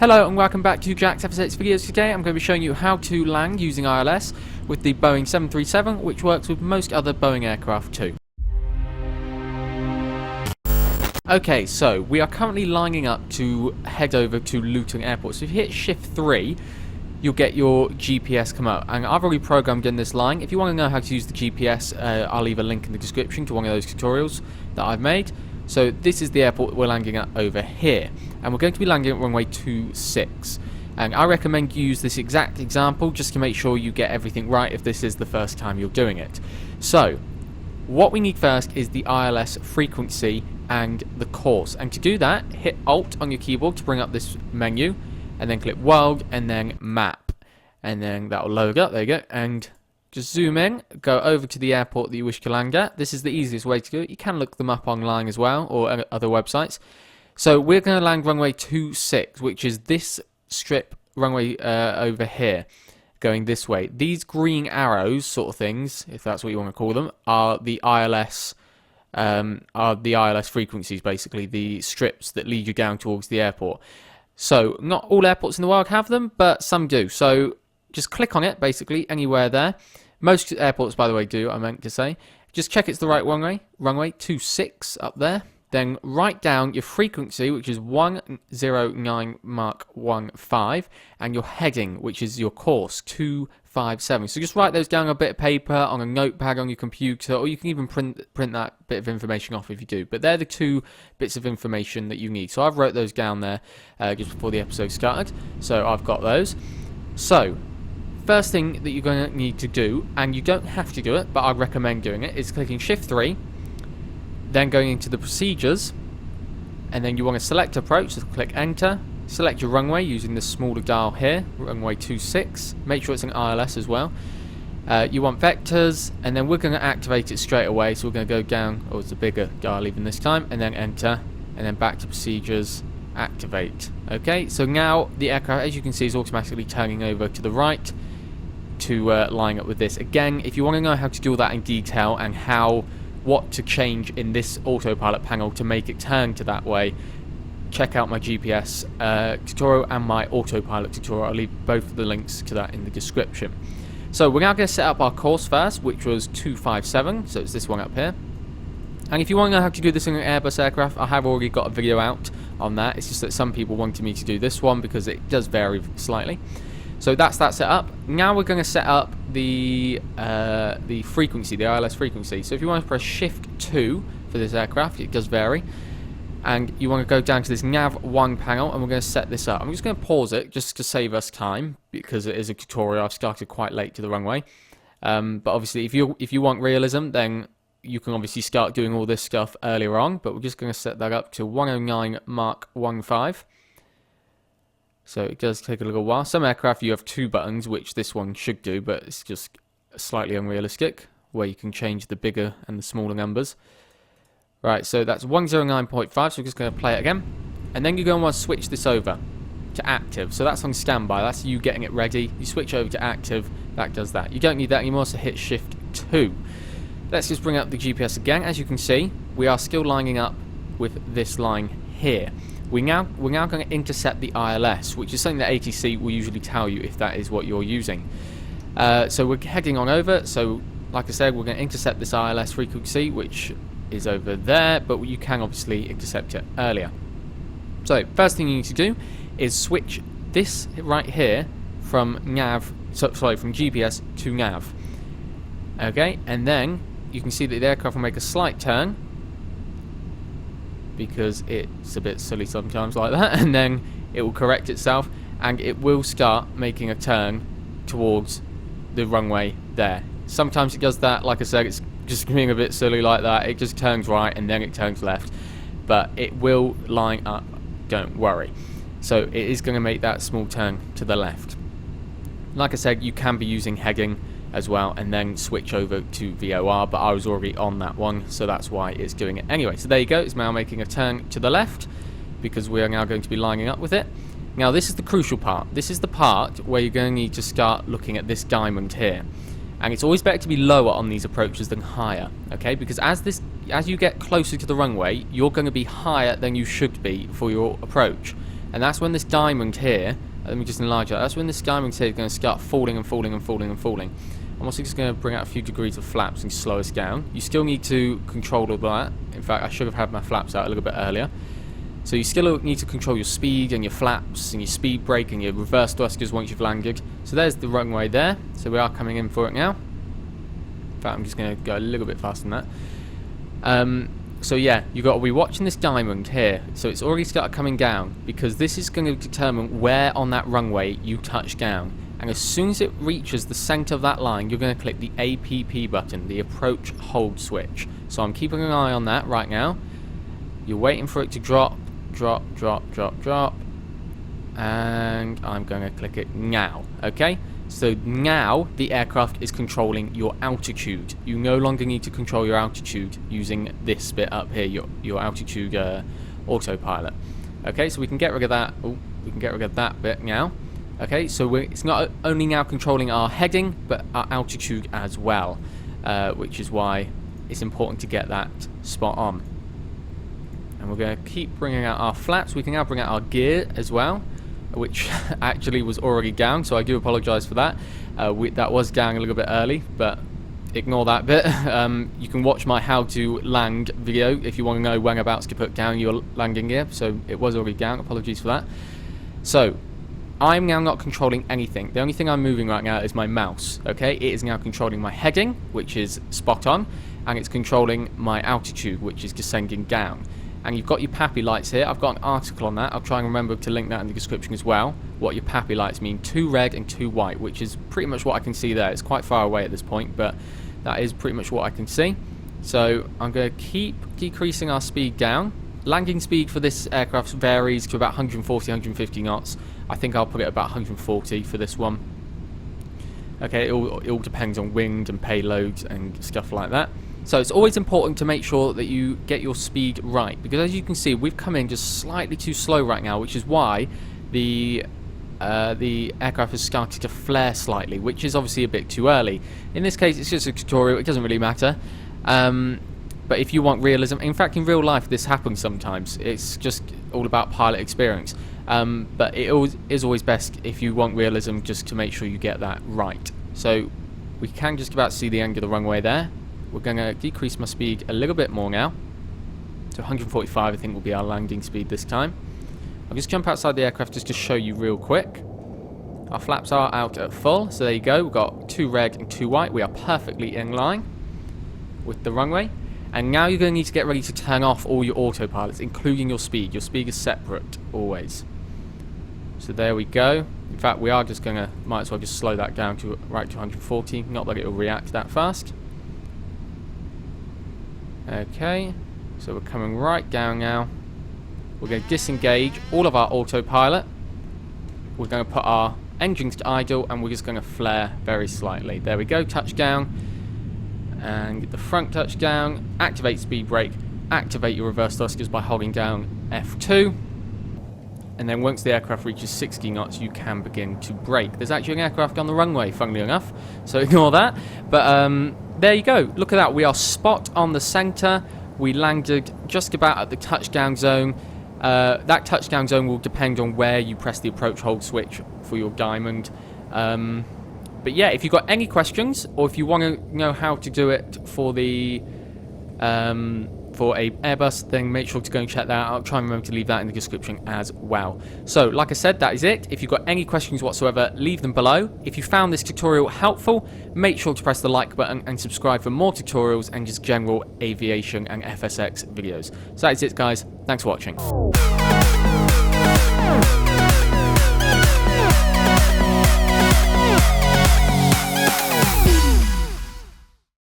Hello and welcome back to Jack's FSX videos. Today I'm going to be showing you how to land using ILS with the Boeing 737, which works with most other Boeing aircraft too. Okay, so we are currently lining up to head over to Luton Airport. So if you hit Shift 3, you'll get your GPS come up. And I've already programmed in this line. If you want to know how to use the GPS, I'll leave a link in the description to one of those tutorials that I've made. So this is the airport we're landing at over here, and we're going to be landing at runway 26. And I recommend you use this exact example just to make sure you get everything right if this is the first time you're doing it. So what we need first is the ILS frequency and the course, and to do that, hit Alt on your keyboard to bring up this menu, and then click World and then Map, and then that will load up. There you go, and just zoom in, go over to the airport that you wish to land at. This is the easiest way to do it. You can look them up online as well, or other websites. So we're going to land runway 26, which is this strip runway over here, going this way. These green arrows, sort of things, if that's what you want to call them, are the ILS frequencies, basically the strips that lead you down towards the airport. So not all airports in the world have them, but some do. So just click on it, basically, anywhere there. Most airports, by the way, do, I meant to say. Just check it's the right runway 26 up there. Then write down your frequency, which is 109 Mach 15, and your heading, which is your course, 257. So just write those down on a bit of paper, on a notepad on your computer, or you can even print that bit of information off if you do. But they're the two bits of information that you need. So I've wrote those down there just before the episode started. So I've got those. So first thing that you're going to need to do, and you don't have to do it, but I'd recommend doing it, is clicking Shift 3, then going into the procedures, and then you want to select approach, so click Enter, select your runway using the smaller dial here, runway 26, make sure it's an ILS as well. You want vectors, and then we're going to activate it straight away, so we're going to go down, oh it's a bigger dial even this time, and then Enter, and then back to procedures, activate. Okay, so now the aircraft, as you can see, is automatically turning over to the right to line up with this. Again, if you want to know how to do all that in detail and what to change in this autopilot panel to make it turn to that way, check out my GPS tutorial and my autopilot tutorial. I'll leave both of the links to that in the description. So we're now going to set up our course first, which was 257, so it's this one up here. And if you want to know how to do this in an Airbus aircraft, I have already got a video out on that. It's just that some people wanted me to do this one because it does vary slightly. So that's that set up. Now we're going to set up the frequency, the ILS frequency. So if you want to press Shift 2 for this aircraft, it does vary. And you want to go down to this Nav1 panel, and we're going to set this up. I'm just going to pause it just to save us time, because it is a tutorial. I've started quite late to the runway. But obviously, if you want realism, then you can obviously start doing all this stuff earlier on. But we're just going to set that up to 109 Mach 15. So it does take a little while. Some aircraft you have two buttons, which this one should do, but it's just slightly unrealistic, where you can change the bigger and the smaller numbers. Right, so that's 109.5, so we're just going to play it again. And then you're going to want to switch this over to active. So that's on standby, that's you getting it ready. You switch over to active, that does that. You don't need that anymore, so hit Shift 2. Let's just bring up the GPS again. As you can see, we are still lining up with this line here. We're now going to intercept the ILS, which is something that ATC will usually tell you if that is what you're using. So we're heading on over. So like I said, we're going to intercept this ILS frequency, which is over there, but you can obviously intercept it earlier. So first thing you need to do is switch this right here from from GPS to nav. Okay, and then you can see that the aircraft will make a slight turn, because it's a bit silly sometimes like that, and then it will correct itself and it will start making a turn towards the runway there. Sometimes it does that, like I said, it's just being a bit silly like that. It just turns right and then it turns left, but it will line up, don't worry. So it is going to make that small turn to the left. Like I said, you can be using heading as well and then switch over to VOR, but I was already on that one, so that's why it's doing it anyway. So there you go, it's now making a turn to the left because we are now going to be lining up with it. Now this is the crucial part. This is the part where you're going to need to start looking at this diamond here, and it's always better to be lower on these approaches than higher, okay? Because as you get closer to the runway, you're going to be higher than you should be for your approach. And that's when this diamond here, let me just enlarge that, that's when this diamond here is going to start falling and falling and falling and falling. I'm also just going to bring out a few degrees of flaps and slow us down. You still need to control all that. In fact, I should have had my flaps out a little bit earlier. So you still need to control your speed and your flaps and your speed brake and your reverse thrusters once you've landed. So there's the runway there. So we are coming in for it now. In fact, I'm just going to go a little bit faster than that. So yeah, you've got to be watching this diamond here. So it's already started coming down because this is going to determine where on that runway you touch down. And as soon as it reaches the center of that line, you're going to click the APP button, the approach hold switch. So I'm keeping an eye on that right now. You're waiting for it to drop, drop, drop, drop, drop. And I'm going to click it now. Okay? So now the aircraft is controlling your altitude. You no longer need to control your altitude using this bit up here, your altitude autopilot. Okay, so we can get rid of that. Oh, we can get rid of that bit now. Okay, so it's not only now controlling our heading, but our altitude as well, which is why it's important to get that spot on. And we're going to keep bringing out our flaps. We can now bring out our gear as well, which actually was already down, so I do apologise for that. That was down a little bit early, but ignore that bit. You can watch my how to land video if you want to know when abouts to put down your landing gear. So it was already down, apologies for that. So I'm now not controlling anything. The only thing I'm moving right now is my mouse. Okay, it is now controlling my heading, which is spot on, and it's controlling my altitude, which is descending down. And you've got your PAPI lights here. I've got an article on that. I'll try and remember to link that in the description as well. What your PAPI lights mean. 2 red and 2 white, which is pretty much what I can see there. It's quite far away at this point, but that is pretty much what I can see. So I'm going to keep decreasing our speed down. Landing speed for this aircraft varies to about 140, 150 knots. I think I'll put it about 140 for this one. Okay, it all depends on wind and payloads and stuff like that. So it's always important to make sure that you get your speed right, because as you can see, we've come in just slightly too slow right now, which is why the aircraft has started to flare slightly, which is obviously a bit too early. In this case, it's just a tutorial, it doesn't really matter. But if you want realism, in fact in real life this happens sometimes, it's just all about pilot experience. But it is always best if you want realism just to make sure you get that right. So we can just about see the end of the runway there. We're going to decrease my speed a little bit more now. So 145 I think will be our landing speed this time. I'll just jump outside the aircraft just to show you real quick. Our flaps are out at full, so there you go. We've got 2 red and 2 white. We are perfectly in line with the runway. And now you're going to need to get ready to turn off all your autopilots, including your speed. Your speed is separate, always. So there we go. In fact, we are just going to, might as well just slow that down to right to 140. Not that it will react that fast. Okay, so we're coming right down now. We're going to disengage all of our autopilot. We're going to put our engines to idle, and we're just going to flare very slightly. There we go, touchdown. And the front touchdown. Activate speed brake. Activate your reverse thrusters by holding down F2. And then once the aircraft reaches 60 knots, you can begin to brake. There's actually an aircraft on the runway, funnily enough, so ignore that. But there you go. Look at that. We are spot on the center. We landed just about at the touchdown zone. That touchdown zone will depend on where you press the approach hold switch for your diamond. But yeah, if you've got any questions, or if you want to know how to do it for the for a Airbus, then make sure to go and check that out. I'll try and remember to leave that in the description as well. So, like I said, that is it. If you've got any questions whatsoever, leave them below. If you found this tutorial helpful, make sure to press the like button and subscribe for more tutorials and just general aviation and FSX videos. So that is it, guys. Thanks for watching.